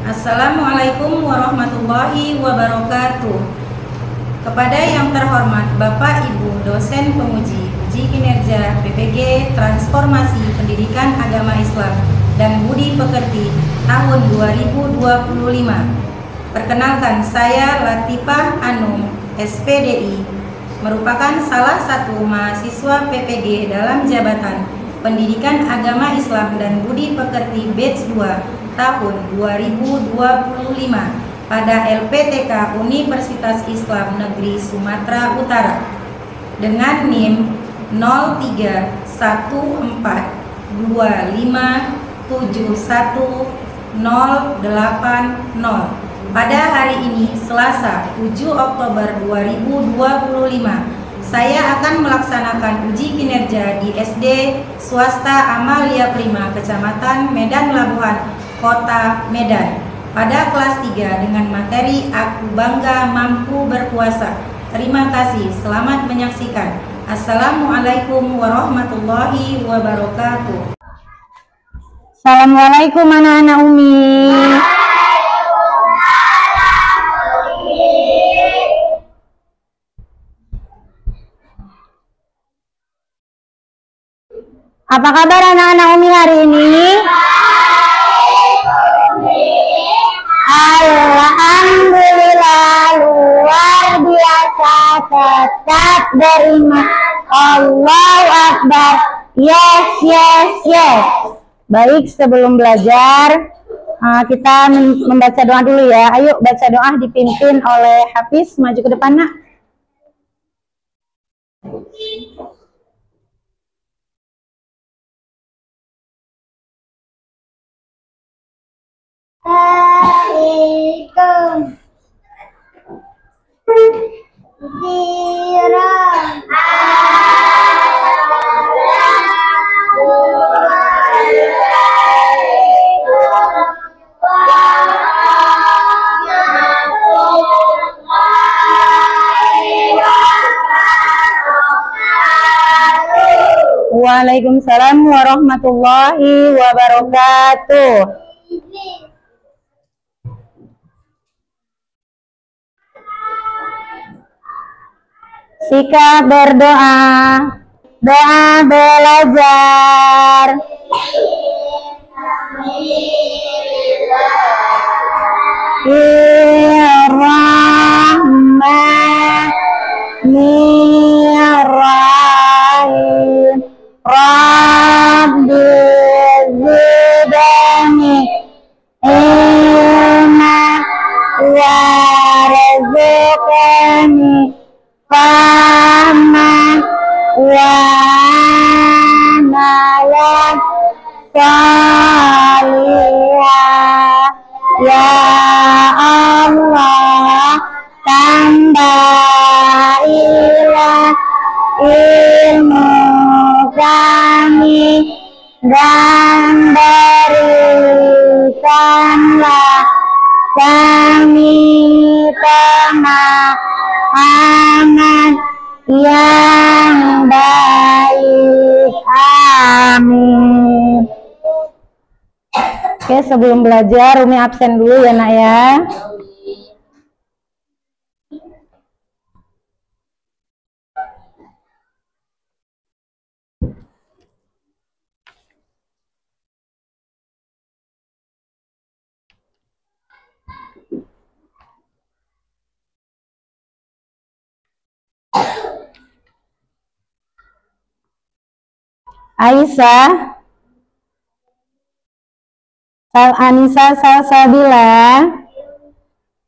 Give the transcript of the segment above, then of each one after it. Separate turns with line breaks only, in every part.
Assalamualaikum warahmatullahi wabarakatuh. Kepada yang terhormat Bapak Ibu dosen penguji uji kinerja PPG Transformasi Pendidikan Agama Islam dan Budi Pekerti tahun 2025. Perkenalkan, saya Latifah Anum, SPDI, merupakan salah satu mahasiswa PPG dalam jabatan Pendidikan Agama Islam dan Budi Pekerti Batch 2 tahun 2025 pada LPTK Universitas Islam Negeri Sumatera Utara dengan NIM 031257180. Pada hari ini, Selasa 7 Oktober 2025, saya akan melaksanakan uji kinerja di SD Swasta Amalia Prima, Kecamatan Medan Labuhan, Kota Medan, pada kelas 3 dengan materi Aku Bangga Mampu Berpuasa. Terima kasih, selamat menyaksikan. Assalamualaikum warahmatullahi wabarakatuh.
Assalamualaikum anak-anak Umi. Apa kabar anak-anak Umi hari ini? Alhamdulillah, luar biasa, tetap beriman. Allahu Akbar. Yes, yes, yes. Baik, sebelum belajar kita membaca doa dulu ya. Ayo baca doa dipimpin oleh Hafiz. Maju ke depan nak. Assalamualaikum. Waalaikumsalam warahmatullahi wabarakatuh. Sikap berdoa, doa belajar. Bismillahirrahmanirrahim. Rabbi zidni ilma warzuqni fahman wa amalan salihah. Ya Allah, tambahlah ilmu kami dan berikanlah kami pemahaman yang baik. Amin. Oke, sebelum belajar Umi absen dulu ya nak ya. Aisyah, Anissa Salsabila,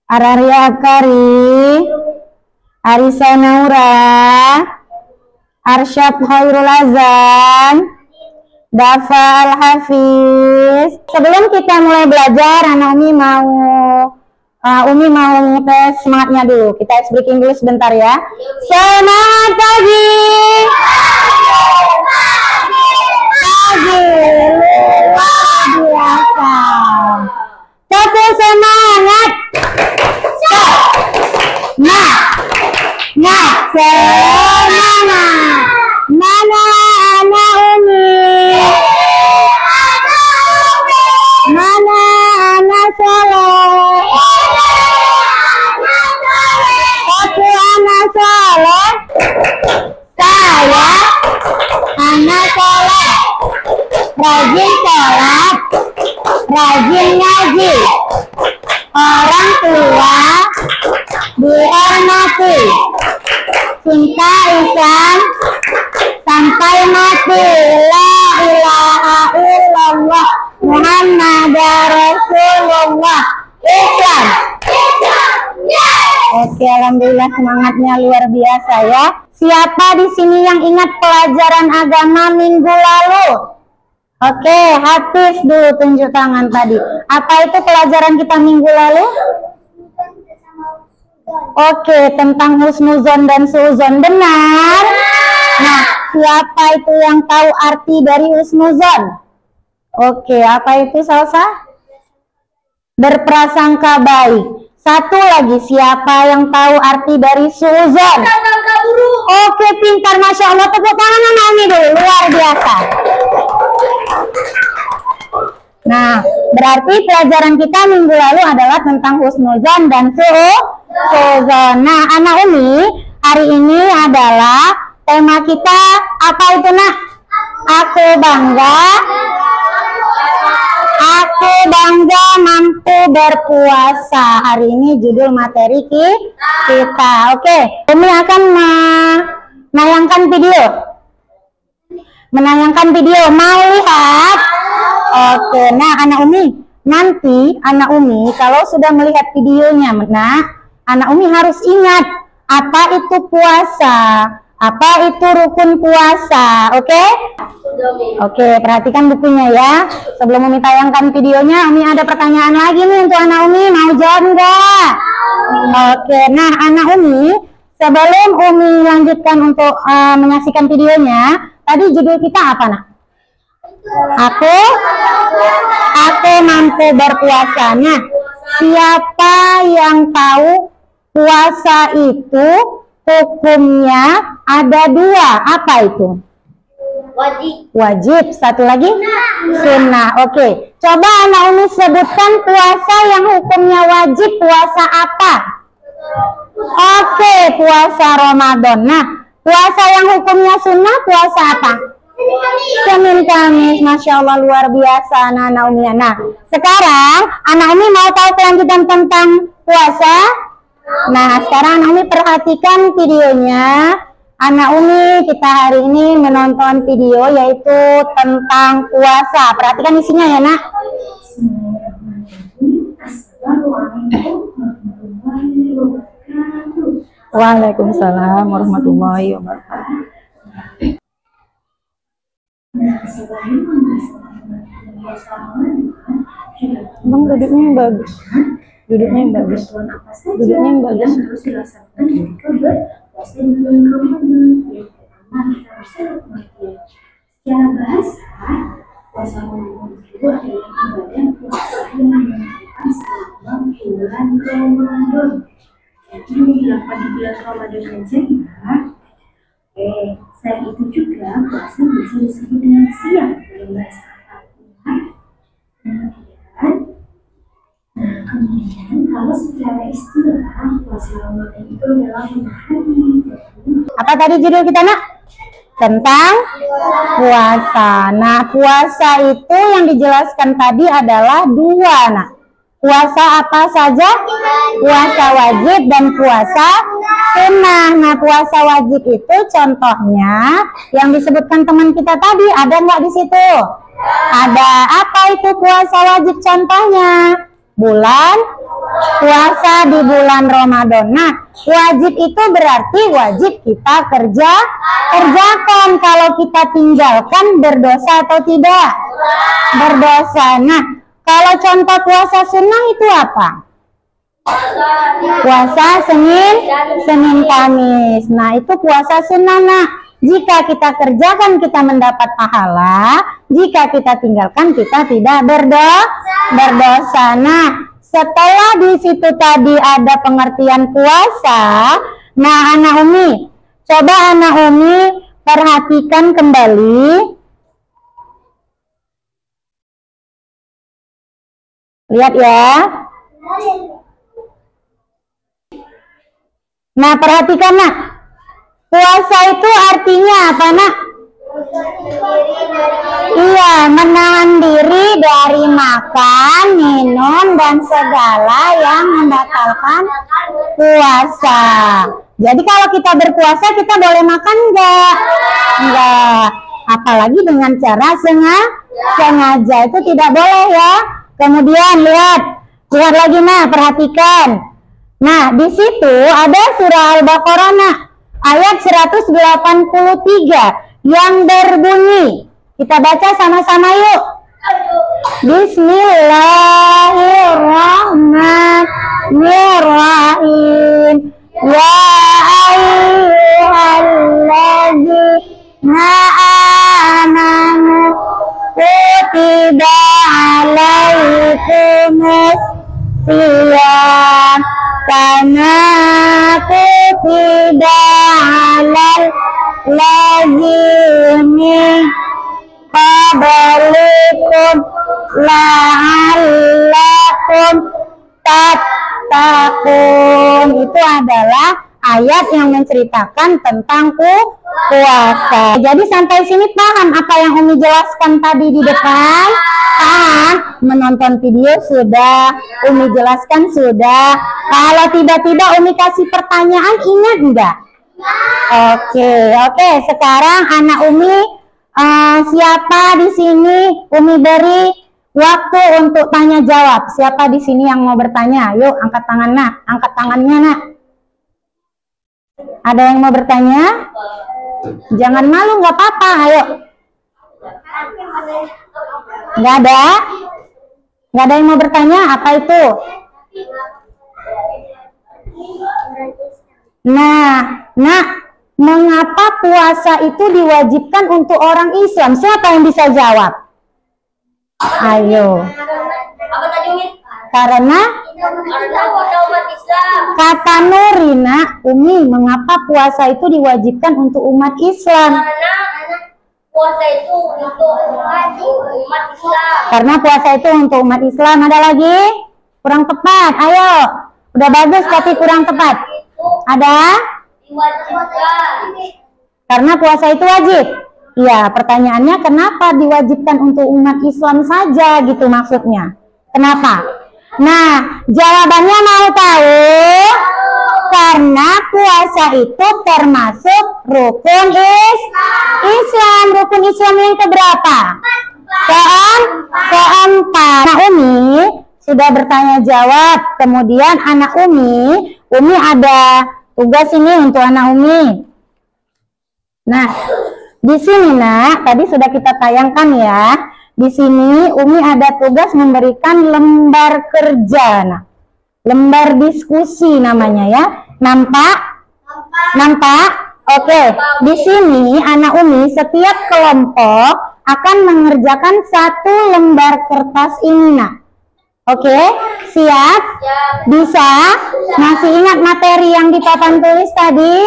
Araria Akari, Arisa Naura, Arsyad Khairul Azan, Dafa Al-Hafiz. Sebelum kita mulai belajar, Umi mau tes semangatnya dulu. Kita ice breaking dulu sebentar ya. Semangat pagi. Luar biasa. Satu semangat. Semangat. Mana anak Umi? Mana anak Soleh? rajin ngaji, orang tua dihormati, cinta Islam sampai mati, la ilaha illallah Muhammadar Rasulullah, Islam. Oke, alhamdulillah semangatnya luar biasa ya. Siapa di sini yang ingat pelajaran agama minggu lalu? Oke, Hafiz dulu tunjuk tangan tadi. Apa itu pelajaran kita minggu lalu? Oke, tentang husnuzon dan suuzon, benar. Nah, siapa itu yang tahu arti dari husnuzon? Oke, apa itu Salsa? Berprasangka baik. Satu lagi, siapa yang tahu arti dari suuzon? Oke, pintar, Masya Allah. Tepuk tangan Naomi dulu, luar biasa. Nah, berarti pelajaran kita minggu lalu adalah tentang husnuzon dan suuzon. Nah, anak Umi, hari ini adalah tema kita apa itu, Nak? Aku bangga mampu berpuasa. Hari ini judul materi kita. Oke, Umi akan menayangkan video. Mau lihat? Oke, nah anak Umi, nanti anak Umi kalau sudah melihat videonya, anak Umi harus ingat apa itu puasa, apa itu rukun puasa. Oke? Oke, perhatikan bukunya ya. Sebelum Umi tayangkan videonya, Umi ada pertanyaan lagi nih untuk anak Umi. Mau jawab enggak? Oke, nah anak Umi, sebelum Umi lanjutkan untuk menyaksikan videonya, tadi judul kita apa, Nak? Aku mampu berpuasa. Nah, siapa yang tahu puasa itu hukumnya ada dua? Apa itu? Wajib. Satu lagi? Sunnah. Oke. Coba anak Umi sebutkan puasa yang hukumnya wajib. Puasa apa? Oke, puasa Ramadan. Nah, puasa yang hukumnya sunnah puasa apa? Senin Kamis. Masya Allah, luar biasa anak Umi. Nah, sekarang anak Umi mau tahu kelanjutan tentang puasa? Nah, sekarang anak Umi perhatikan videonya. Anak Umi, kita hari ini menonton video yaitu tentang puasa. Perhatikan isinya ya, Nak. Waalaikumsalam warahmatullahi wabarakatuh. Bang, duduknya yang bagus. Duduknya yang bagus.
Harus dilaksanakan ketika berpuasa di bulan Ramadan. Yang pertama, kita harus mengerti. Secara bahasa, puasa Ramadan itu adalah ibadah puasa yang dilakukan selama bulan Ramadan. Jadi dilakukan di bulan Ramadan saja ya. Selain itu juga puasa bisa disebut dengan siang dalam bahasa Arab. Kemudian kalau secara istilah puasa Ramadan itu adalah menahan.
Apa tadi judul kita, Nak? Tentang puasa. Nah, puasa itu yang dijelaskan tadi adalah dua, Nak. Puasa apa saja? Puasa wajib dan puasa sunnah. Nah, puasa wajib itu contohnya yang disebutkan teman kita tadi, ada nggak di situ? Ada. Apa itu puasa wajib contohnya? Puasa di bulan Ramadan. Nah, wajib itu berarti wajib kita kerjakan. Kalau kita tinggalkan berdosa atau tidak? Berdosa. Nah, kalau contoh puasa sunnah itu apa? Puasa Senin Kamis. Nah, itu puasa sunnah. Nah, jika kita kerjakan kita mendapat pahala, jika kita tinggalkan kita tidak berdosa. Nah, setelah di situ tadi ada pengertian puasa. Nah, anak Umi, coba anak Umi perhatikan kembali. Lihat ya. Nah, perhatikan, Nak. Puasa itu artinya apa, Nak? Iya, menahan diri dari makan, minum, dan segala yang membatalkan puasa. Jadi kalau kita berpuasa, kita boleh makan enggak? Enggak. Apalagi dengan cara sengaja, itu tidak boleh ya. Kemudian lihat lagi nah, perhatikan. Nah, di situ ada surah Al-Baqarah ayat 183 yang berbunyi. Kita baca sama-sama yuk. Bismillahirrahmanirrahim. Ya ayyuhalladzina amanu kutiba alaikumus siyam kama kutiba alal ladzina qablikum la'allakum tattaqun. Itu adalah ayat yang menceritakan tentang puasa. Jadi sampai sini paham apa yang Umi jelaskan tadi di depan? Paham? Menonton video sudah, Umi jelaskan sudah. Kalau tiba-tiba Umi kasih pertanyaan, ingat enggak? Oke. Sekarang anak Umi, siapa di sini Umi beri waktu untuk tanya jawab. Siapa di sini yang mau bertanya? Yuk, angkat tangan nak, angkat tangannya nak. Ada yang mau bertanya? Jangan malu, nggak apa-apa. Ayo. Nggak ada? Nggak ada yang mau bertanya? Apa itu? Nah, mengapa puasa itu diwajibkan untuk orang Islam? Siapa yang bisa jawab? Ayo. Karena kata Nurina, Umi, mengapa puasa itu diwajibkan untuk umat Islam?
Puasa itu untuk umat Islam.
Karena puasa itu untuk umat Islam. Ada lagi? Kurang tepat. Ayo. Udah bagus tapi kurang tepat. Ada? Karena puasa itu wajib. Iya, pertanyaannya kenapa diwajibkan untuk umat Islam saja gitu maksudnya? Kenapa? Nah, jawabannya mau tahu? Karena puasa itu termasuk rukun Islam. Rukun Islam yang keberapa? Keempat. Nah, Umi sudah bertanya jawab. Kemudian anak Umi ada tugas ini untuk anak Umi. Nah, di sini nak, tadi sudah kita tayangkan ya. Di sini Umi ada tugas memberikan lembar kerja. Nah, lembar diskusi namanya ya. Nampak? Oke. Di sini anak Umi setiap kelompok akan mengerjakan satu lembar kertas ini nak. Oke, siap? Bisa? Masih ingat materi yang di papan tulis tadi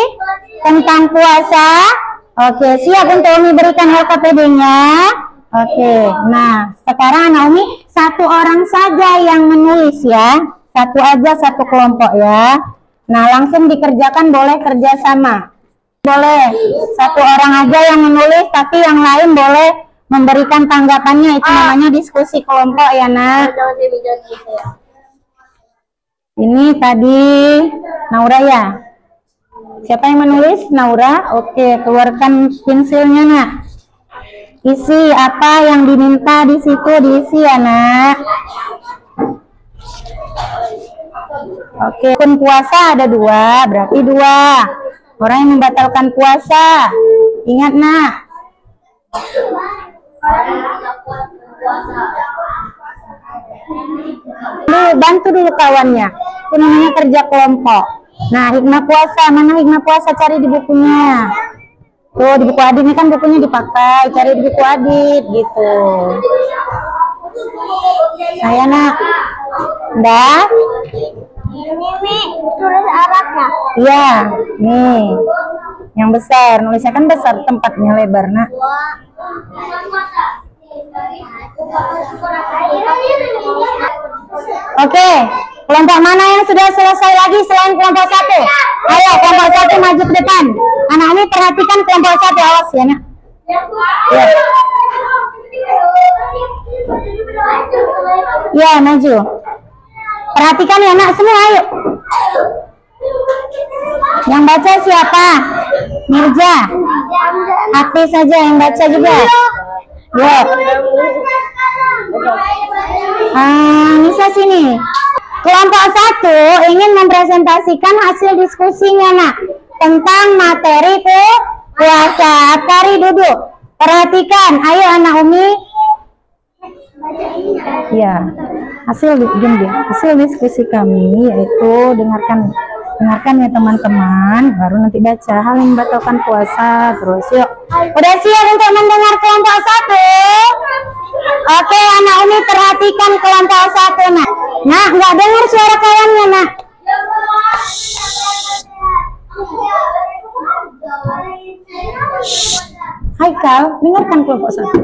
tentang puasa? Oke, siap untuk Umi berikan LKPD-nya? Oke, nah sekarang anak Umi satu orang saja yang menulis ya. Satu aja satu kelompok ya. Nah langsung dikerjakan, boleh kerjasama. Boleh, satu orang aja yang menulis tapi yang lain boleh memberikan tanggapannya. Itu namanya diskusi kelompok ya nak. Ini tadi Naura ya. Siapa yang menulis? Naura. Oke, keluarkan pensilnya nak. Isi apa yang diminta di situ, diisi ya nak. Oke, rukun puasa ada 2, berarti 2 orang yang membatalkan puasa. Ingat nak. Bantu dulu kawannya. Itu namanya kerja kelompok. Nah, hikmah puasa, mana hikmah puasa, cari di bukunya. Tuh di buku Adit ini kan bukunya dipakai, cari di buku Adit gitu. Saya nak. Dah?
Ini tulis Arabnya.
Iya, nih. Yang besar, nulisnya kan besar, tempatnya lebar nak. Oke, kelompok mana yang sudah selesai lagi selain kelompok 1? Ayo kelompok 1 maju ke depan. Anak ini perhatikan kelompok 1, awas ya nak. Ya, maju. Perhatikan ya nak semua, ayo. Yang baca siapa? Mirza. Hafiz saja yang baca juga. Ya. Nisa sini. Kelompok 1 ingin mempresentasikan hasil diskusinya nak tentang materi puasa. Akari duduk. Perhatikan, ayo anak Umi. Ya, hasil diskusi kami yaitu dengarkan ya teman-teman, baru nanti baca hal yang membatalkan puasa. Terus yuk, udah siap untuk mendengar kelompok 1? Oke, anak Umi perhatikan kelompok 1 nak. Nah, nggak dengar suara kawannya nak. Haikal, dengarkan kelompok 1.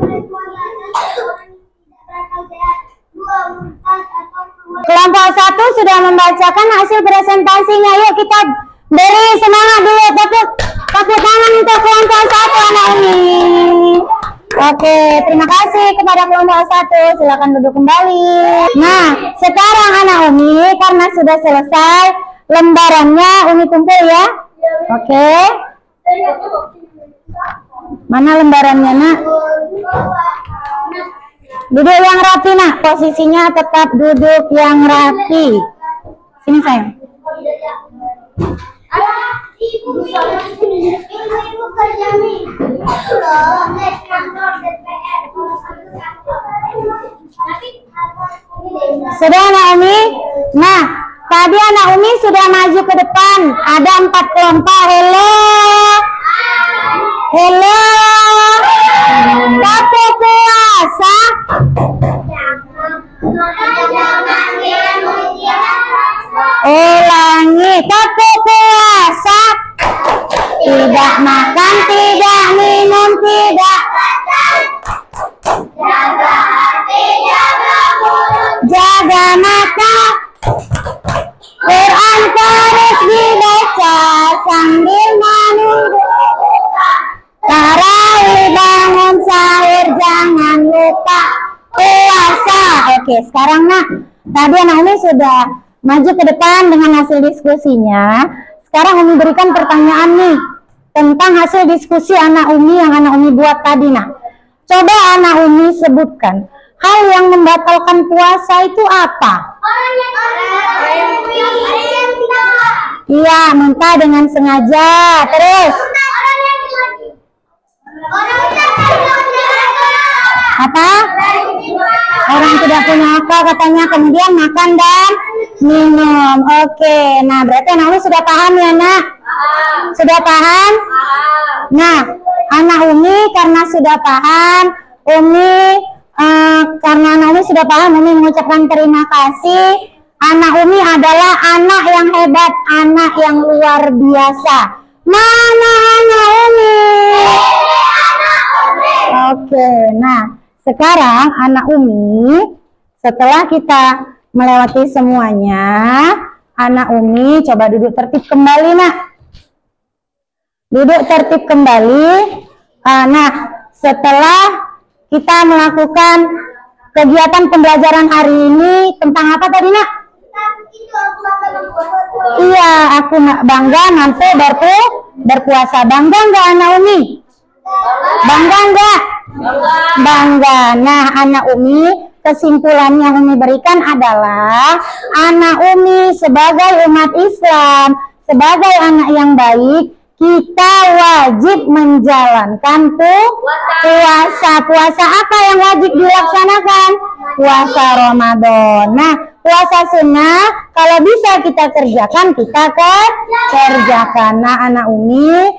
Kelompok 1 sudah membacakan hasil presentasinya. Yuk kita beri semangat dulu, tepuk tangan untuk kelompok 1 anak Umi. Oke, terima kasih kepada kelompok 1. Silakan duduk kembali. Nah, sekarang anak Umi karena sudah selesai lembarannya, Umi kumpul ya. Oke. Mana lembarannya nak? Duduk yang rapi nak, posisinya tetap duduk yang rapi. Sini sayang. Sudah anak Umi? Nah, tadi anak Umi sudah maju ke depan. Ada 4 kelompok. Hello. Tapi puasa. Ulangi, tapi puasa. Tidak makan, tidak minum, tidak. Jaga hati, jaga mulut, jaga mata. Quran terus dibaca sambil menunggu. Tarawih bangun sahur jangan lupa puasa. Oke, sekarang nak, tadi anak Umi sudah maju ke depan dengan hasil diskusinya. Sekarang Umi berikan pertanyaan nih tentang hasil diskusi anak Umi yang anak Umi buat tadi nak. Coba anak Umi sebutkan hal yang membatalkan puasa itu apa? Iya, muntah dengan sengaja. Terus apa? Orang tidak punya akal katanya. Kemudian makan dan minum. Oke, nah berarti anak Umi sudah paham ya nak? Sudah paham? Nah, anak Umi karena sudah paham, karena anak Umi sudah paham, Umi mengucapkan terima kasih. Anak Umi adalah anak yang hebat, anak yang luar biasa. Mana anak Umi? Oke, nah sekarang anak Umi setelah kita melewati semuanya, anak Umi coba duduk tertib kembali nak. Duduk tertib kembali. Nah, setelah kita melakukan kegiatan pembelajaran hari ini tentang apa tadi nak? Iya, aku bangga nanti berpuasa. Bangga nggak anak Umi? Bangga nggak? Bangga. Nah, anak Umi, kesimpulan yang Umi berikan adalah anak Umi sebagai umat Islam, sebagai anak yang baik, kita wajib menjalankan puasa. Puasa apa yang wajib dilaksanakan? Puasa Ramadan. Nah, puasa sunnah kalau bisa kita kerjakan, kita kerjakan. Nah, anak Umi,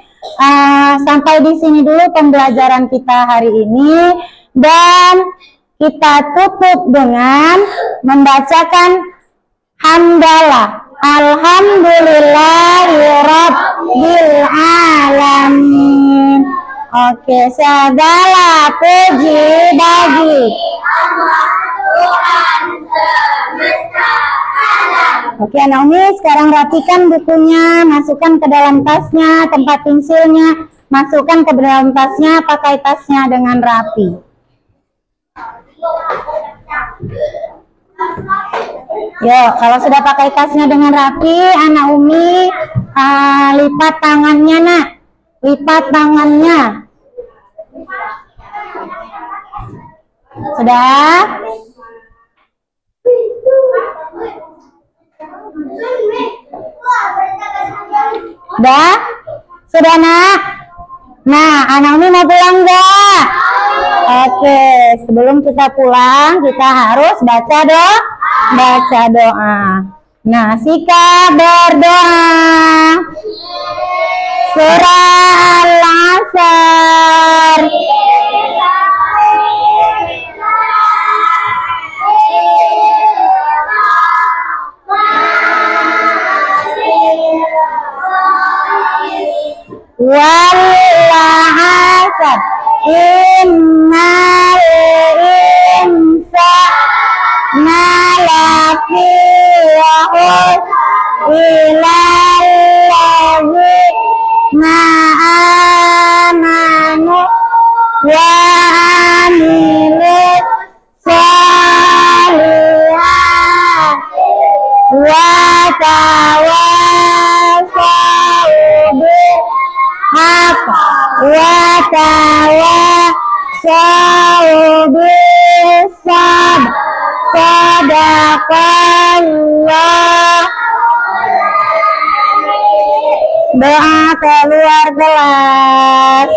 sampai di sini dulu pembelajaran kita hari ini, dan kita tutup dengan membacakan hamdalah. Alhamdulillahirabbil alamin. Oke, segala puji bagi Allah Tuhan semesta alam. Oke, anak Umi sekarang rapikan bukunya, masukkan ke dalam tasnya, tempat pensilnya. masukkan ke dalam tasnya, pakai tasnya dengan rapi. Yuk, kalau sudah pakai tasnya dengan rapi, anak Umi lipat tangannya, nak. Lipat tangannya. Sudah? Sudah? Sudah, nak? Nah, anak Umi mau pulang enggak? Oke, sebelum kita pulang, kita harus baca doa. Nah, sikap berdoa. Surah Al-Asr. Wal-asr. Innal insana lafi khusr illal ladzina amanu wa amilus shalihat wa tawassaw bil haqq wa tawassaw bis sabr. Sadaqallah. Doa keluar kelas.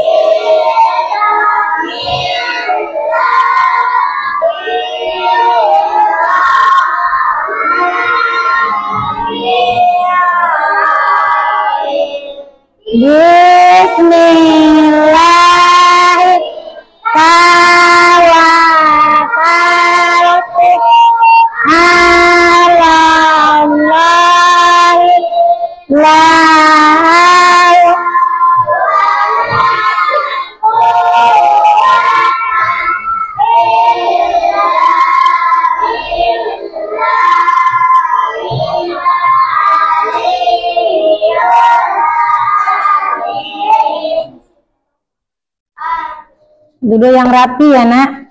Bismillah. Tawakkaltu ala Allah. La duduk yang rapi ya, nak.